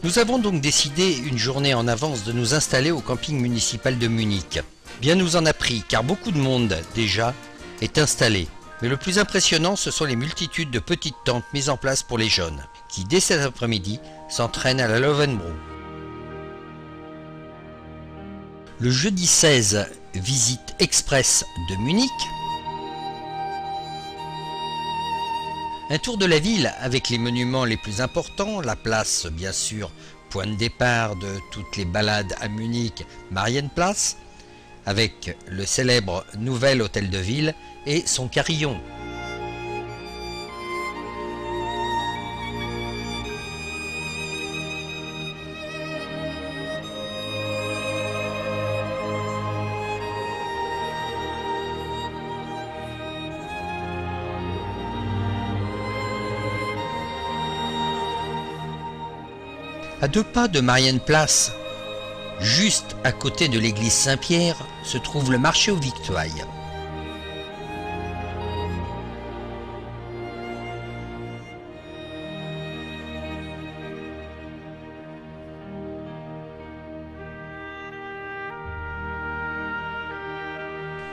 Nous avons donc décidé une journée en avance de nous installer au camping municipal de Munich. Bien nous en a pris car beaucoup de monde déjà est installé. Mais le plus impressionnant, ce sont les multitudes de petites tentes mises en place pour les jeunes qui dès cet après-midi s'entraînent à la Löwenbräu. Le jeudi 16, visite express de Munich. Un tour de la ville avec les monuments les plus importants, la place bien sûr, point de départ de toutes les balades à Munich, Marienplatz, avec le célèbre nouvel hôtel de ville et son carillon. À 2 pas de Marienplatz, juste à côté de l'église Saint-Pierre, se trouve le marché aux victuailles.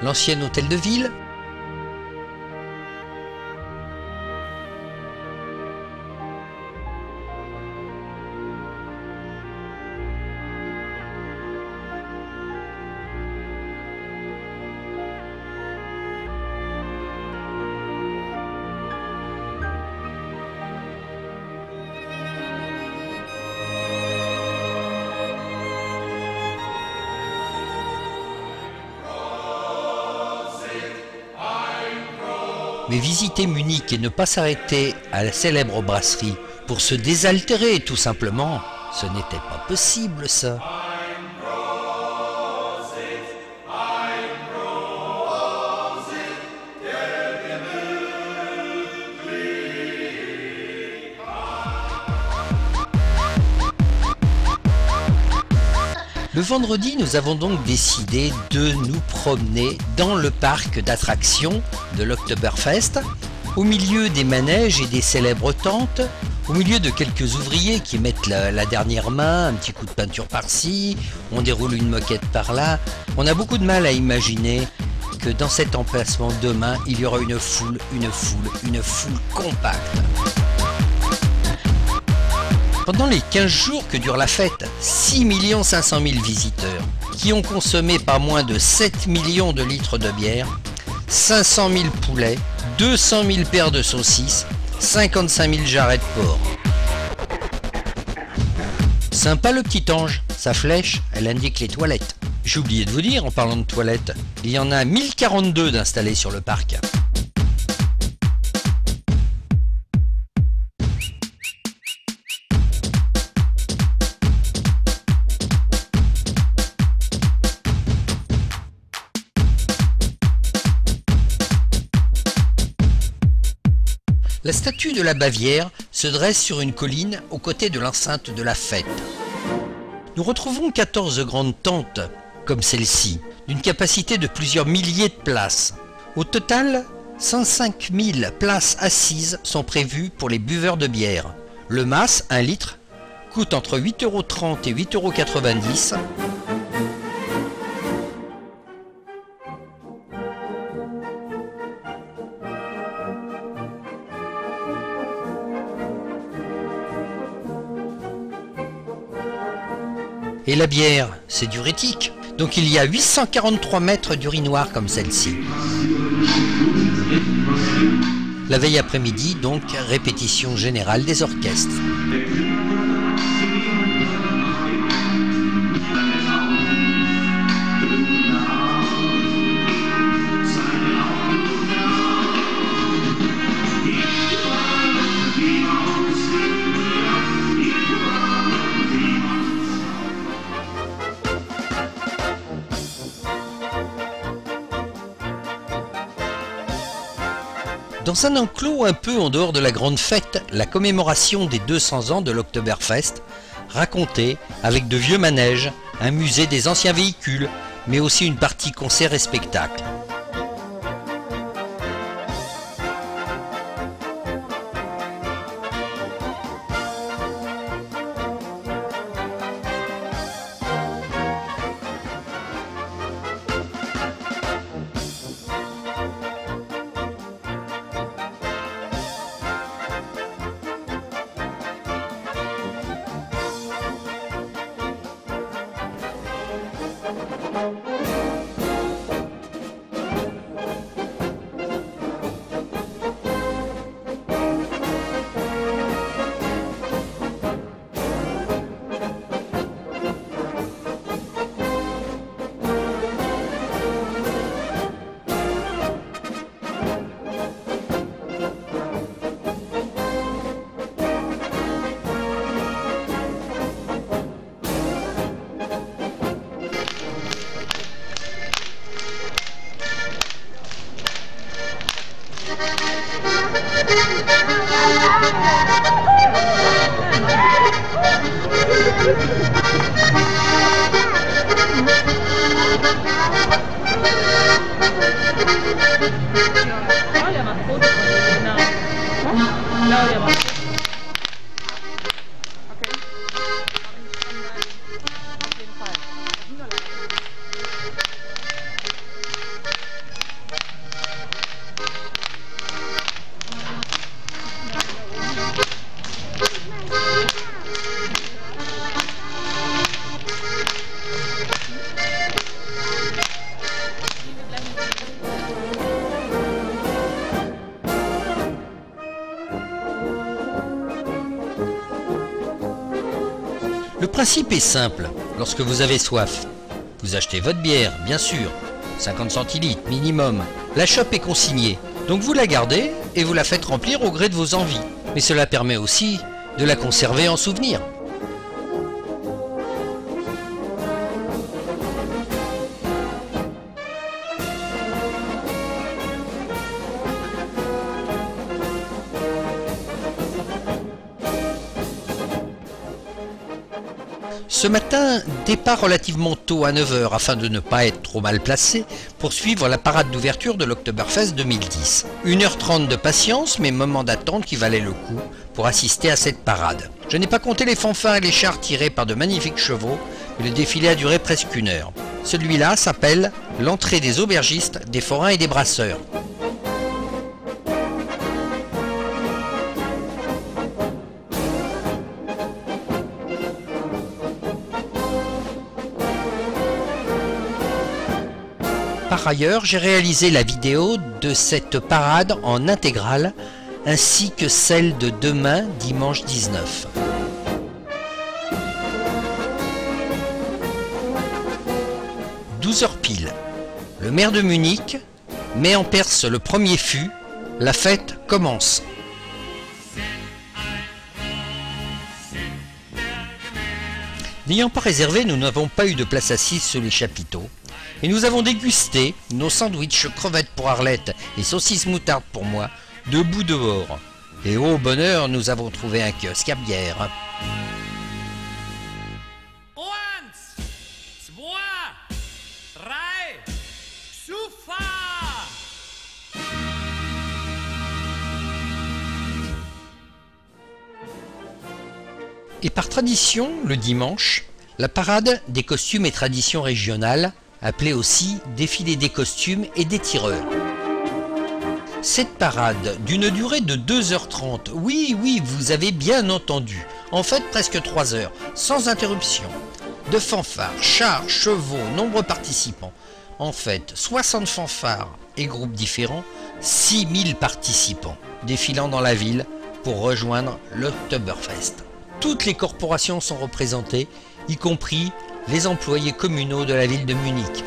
L'ancien hôtel de ville, mais visiter Munich et ne pas s'arrêter à la célèbre brasserie pour se désaltérer tout simplement, ce n'était pas possible ça. Le vendredi, nous avons donc décidé de nous promener dans le parc d'attractions de l'Oktoberfest, au milieu des manèges et des célèbres tentes, au milieu de quelques ouvriers qui mettent la dernière main, un petit coup de peinture par-ci, on déroule une moquette par-là. On a beaucoup de mal à imaginer que dans cet emplacement demain, il y aura une foule compacte. Pendant les 15 jours que dure la fête, 6 500 000 visiteurs qui ont consommé pas moins de 7 millions de litres de bière, 500 000 poulets, 200 000 paires de saucisses, 55 000 jarrets de porc. Sympa le petit ange, sa flèche, elle indique les toilettes. J'ai oublié de vous dire en parlant de toilettes, il y en a 1042 d'installées sur le parc. La statue de la Bavière se dresse sur une colline aux côtés de l'enceinte de la fête. Nous retrouvons 14 grandes tentes, comme celle-ci, d'une capacité de plusieurs milliers de places. Au total, 105 000 places assises sont prévues pour les buveurs de bière. Le mas, 1 litre, coûte entre 8,30 € et 8,90 €. Et la bière, c'est diurétique. Donc il y a 843 mètres d'urinoir comme celle-ci. La veille après-midi, donc, répétition générale des orchestres. Dans un enclos un peu en dehors de la grande fête, la commémoration des 200 ans de l'Oktoberfest, racontée avec de vieux manèges, un musée des anciens véhicules, mais aussi une partie concert et spectacle. Claudia macht Fotos von dir, genau. Claudia macht Fotos. Okay. Auf jeden Fall. Le principe est simple. Lorsque vous avez soif, vous achetez votre bière, bien sûr, 50 centilitres minimum. La chope est consignée, donc vous la gardez et vous la faites remplir au gré de vos envies. Mais cela permet aussi de la conserver en souvenir. Ce matin, départ relativement tôt à 9 h afin de ne pas être trop mal placé pour suivre la parade d'ouverture de l'Oktoberfest 2010. 1h30 de patience, mais moment d'attente qui valait le coup pour assister à cette parade. Je n'ai pas compté les fanfares et les chars tirés par de magnifiques chevaux, mais le défilé a duré presque 1 heure. Celui-là s'appelle l'entrée des aubergistes, des forains et des brasseurs. Par ailleurs, j'ai réalisé la vidéo de cette parade en intégrale, ainsi que celle de demain, dimanche 19. « 12 h pile. Le maire de Munich met en Perse le premier fût. La fête commence. N'ayant pas réservé, nous n'avons pas eu de place assise sous les chapiteaux. Et nous avons dégusté nos sandwichs crevettes pour Arlette et saucisses moutarde pour moi, debout dehors. Et au bonheur, nous avons trouvé un kiosque à bière. Et par tradition, le dimanche, la parade des costumes et traditions régionales, appelée aussi défilé des costumes et des tireurs. Cette parade, d'une durée de 2h30, oui, vous avez bien entendu, en fait presque 3 heures, sans interruption, de fanfares, chars, chevaux, nombreux participants, en fait 60 fanfares et groupes différents, 6000 participants, défilant dans la ville pour rejoindre l'Oktoberfest. Toutes les corporations sont représentées, y compris les employés communaux de la ville de Munich.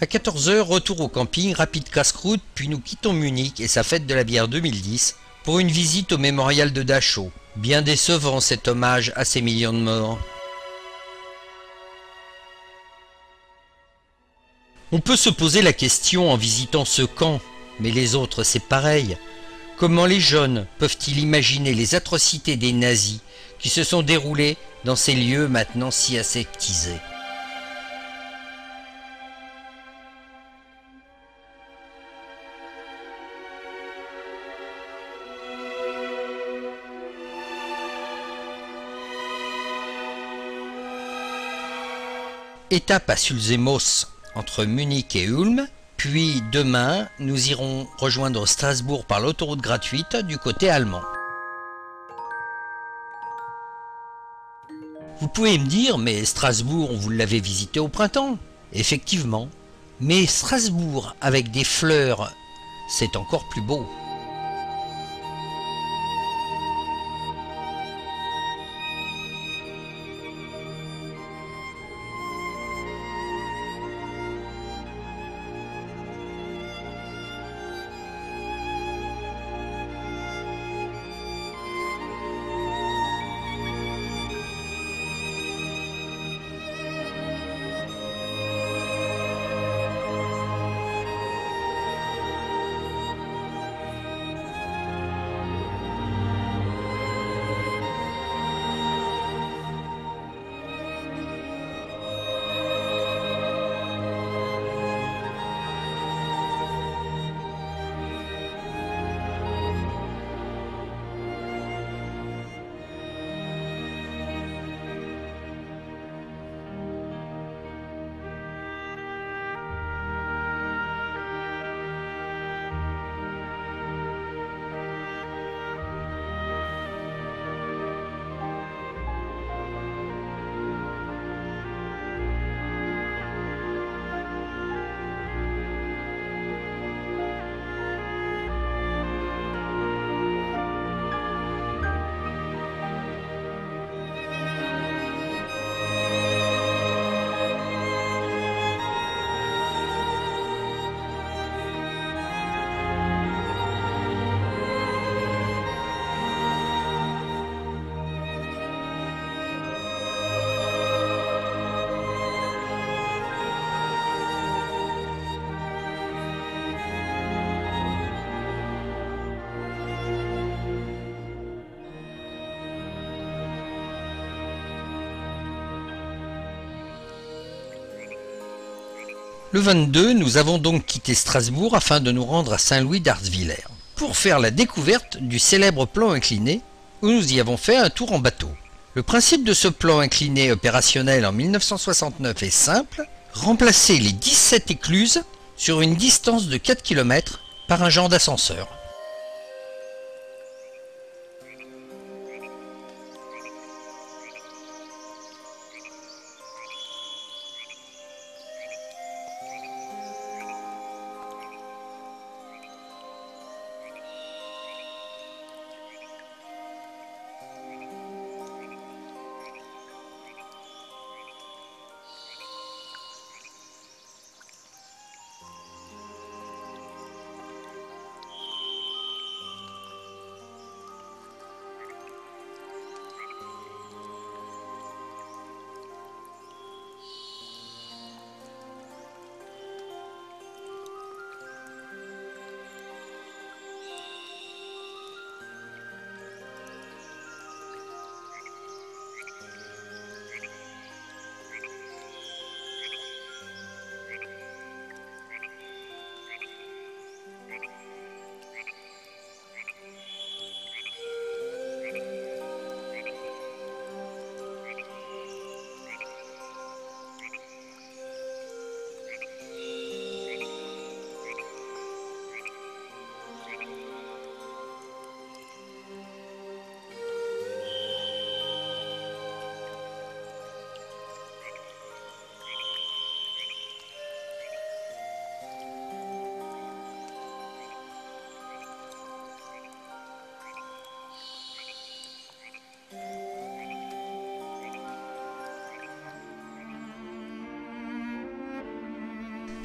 À 14 h, retour au camping, rapide casse-croûte, puis nous quittons Munich et sa fête de la bière 2010 pour une visite au mémorial de Dachau. Bien décevant cet hommage à ces millions de morts. On peut se poser la question en visitant ce camp, Mais les autres, c'est pareil. Comment les jeunes peuvent-ils imaginer les atrocités des nazis qui se sont déroulées dans ces lieux maintenant si aseptisés? Étape à Sulzemos entre Munich et Ulm, puis demain nous irons rejoindre Strasbourg par l'autoroute gratuite du côté allemand. Vous pouvez me dire, mais Strasbourg, vous l'avez visité au printemps? Effectivement, mais Strasbourg avec des fleurs, c'est encore plus beau. Le 22, nous avons donc quitté Strasbourg afin de nous rendre à Saint-Louis d'Artzwiller pour faire la découverte du célèbre plan incliné où nous y avons fait un tour en bateau. Le principe de ce plan incliné opérationnel en 1969 est simple, remplacer les 17 écluses sur une distance de 4 km par un genre d'ascenseur.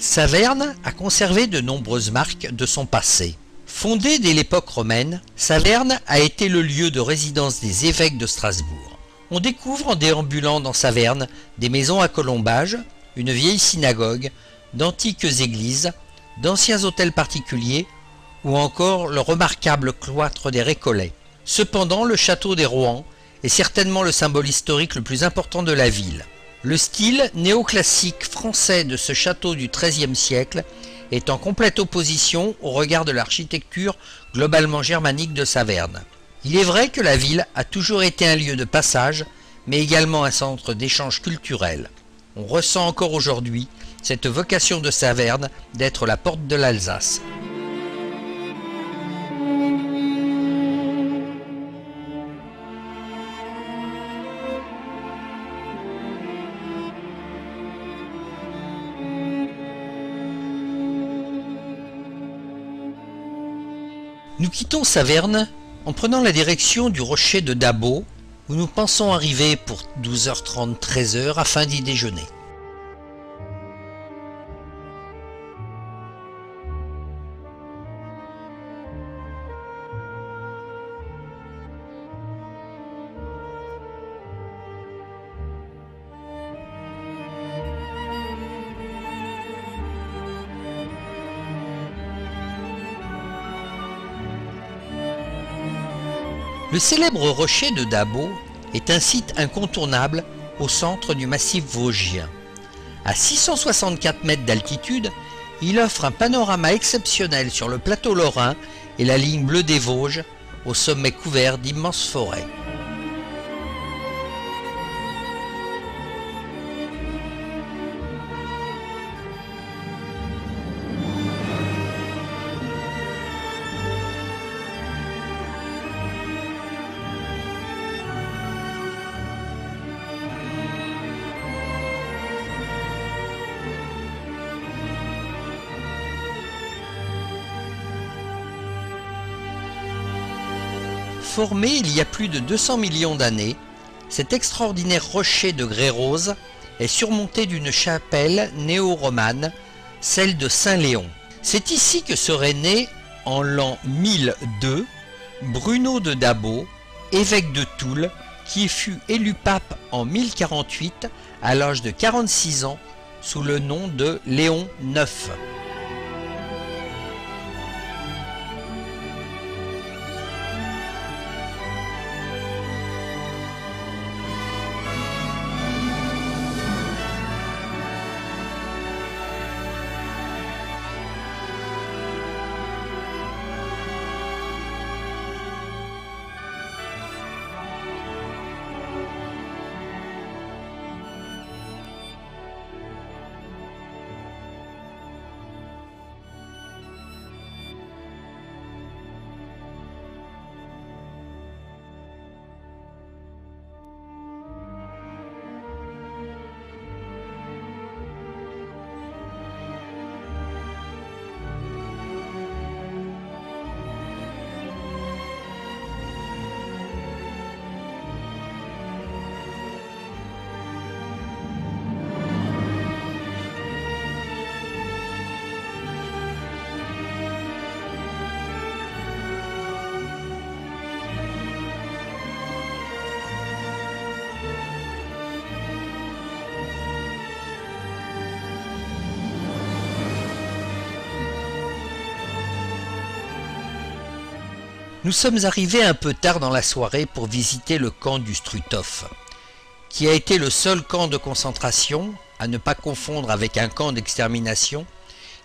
Saverne a conservé de nombreuses marques de son passé. Fondée dès l'époque romaine, Saverne a été le lieu de résidence des évêques de Strasbourg. On découvre en déambulant dans Saverne des maisons à colombages, une vieille synagogue, d'antiques églises, d'anciens hôtels particuliers ou encore le remarquable cloître des Récollets. Cependant, le château des Rohan est certainement le symbole historique le plus important de la ville. Le style néoclassique français de ce château du XIIIe siècle est en complète opposition au regard de l'architecture globalement germanique de Saverne. Il est vrai que la ville a toujours été un lieu de passage, mais également un centre d'échange culturel. On ressent encore aujourd'hui cette vocation de Saverne d'être la porte de l'Alsace. Nous quittons Saverne en prenant la direction du rocher de Dabo, où nous pensons arriver pour 12h30, 13h afin d'y déjeuner. Le célèbre rocher de Dabo est un site incontournable au centre du massif vosgien. À 664 mètres d'altitude, il offre un panorama exceptionnel sur le plateau lorrain et la ligne bleue des Vosges, au sommet couvert d'immenses forêts. Formé il y a plus de 200 millions d'années, cet extraordinaire rocher de grès rose est surmonté d'une chapelle néo-romane, celle de Saint-Léon. C'est ici que serait né, en l'an 1002, Bruno de Dabo, évêque de Toul, qui fut élu pape en 1048 à l'âge de 46 ans sous le nom de Léon IX. Nous sommes arrivés un peu tard dans la soirée pour visiter le camp du Struthof, qui a été le seul camp de concentration, à ne pas confondre avec un camp d'extermination,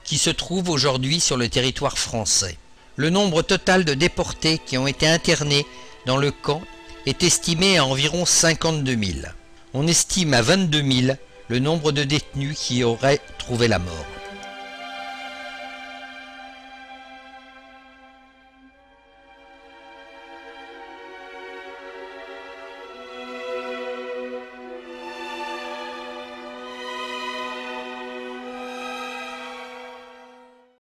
qui se trouve aujourd'hui sur le territoire français. Le nombre total de déportés qui ont été internés dans le camp est estimé à environ 52 000. On estime à 22 000 le nombre de détenus qui auraient trouvé la mort.